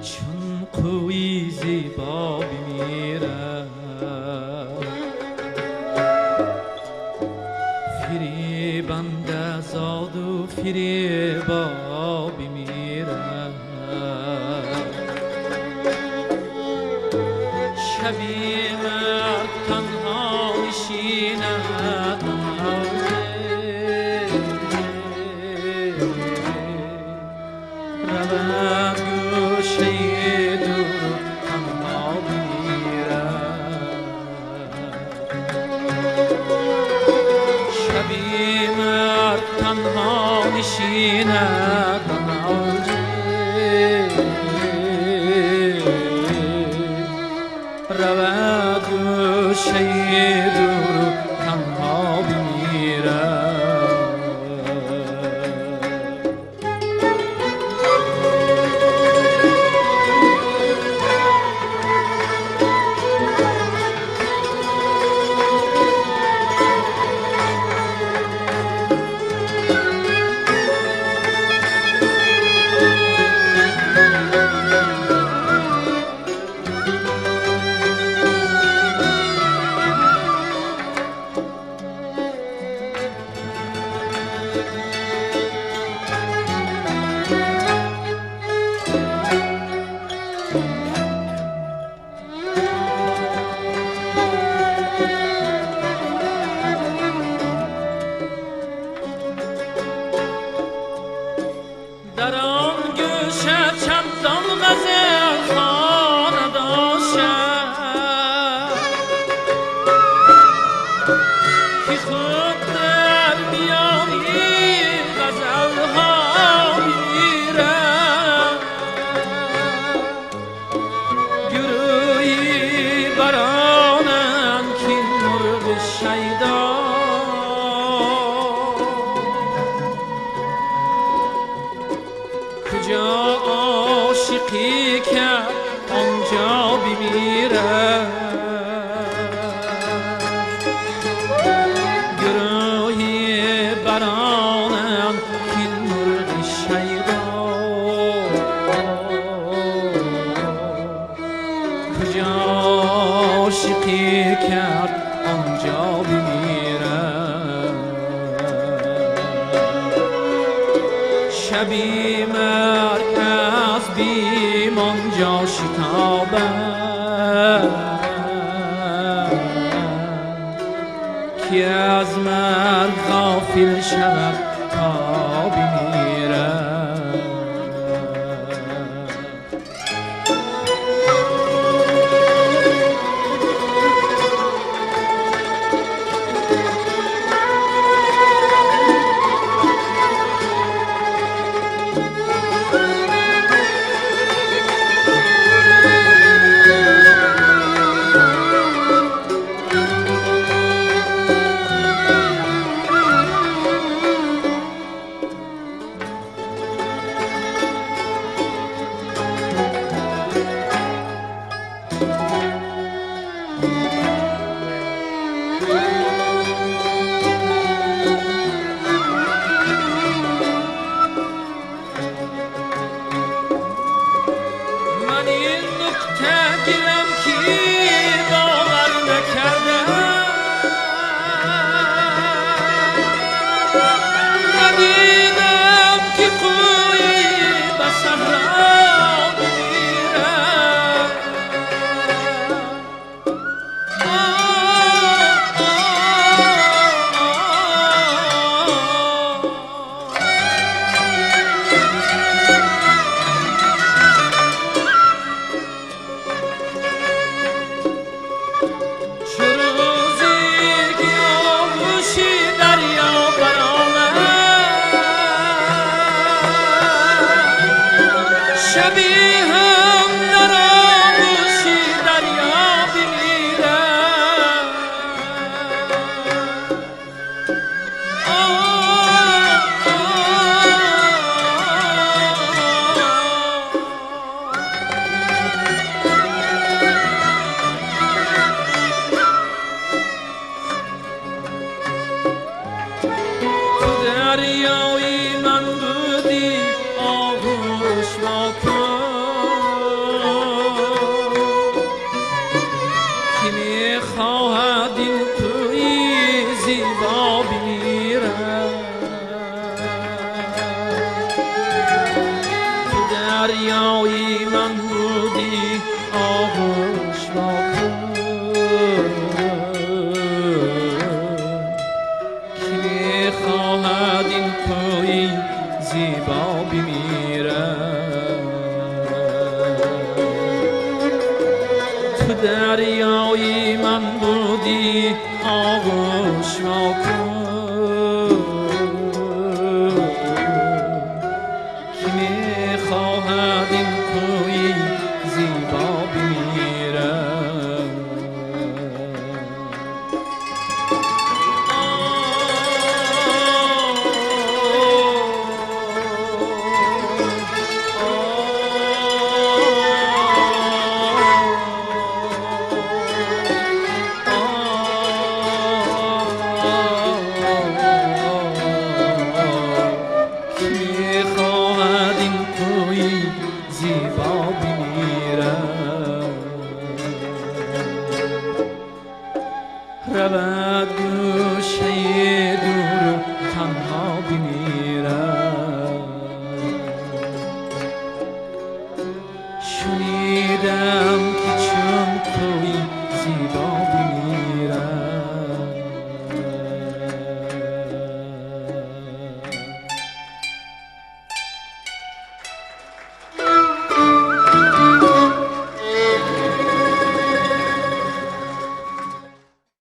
چون قوی زیبا بمیرد فریبنده زاد و فریبا بمیرد شبی مرد تنها نشیند رود گوشه دور تنها بمیرد شبی مرد تنها نشیند رود گوشه دور تنها بمیرد در آن گوشه چندان غزل خانه داشتم که خود در میانی غزلها میرم گروهی برانم که مرغ شیدا کجا عاشقی کرد آنجا بمیرد گروهی برانم که مرغ شیدا کجا عاشقی کرد آنجا بمیرد شبی مرکز بیم آنجا شتابد که از مرگ غافل شود تا بمیرد من این نقطه گیرم که باور نکردم ندیدم که قوی به صحرا بمیرد دریای من بودی آغوش ما کن دریایی من بودی آغوش را کن کی میخواهد این کوی زیبا بمیرد تو دریایی من بودی آغوش را کن کی میخواهد این کوی زیبا بمیرد زیبا بمیرد رود گوشه دور تنها بمیرد شنیدم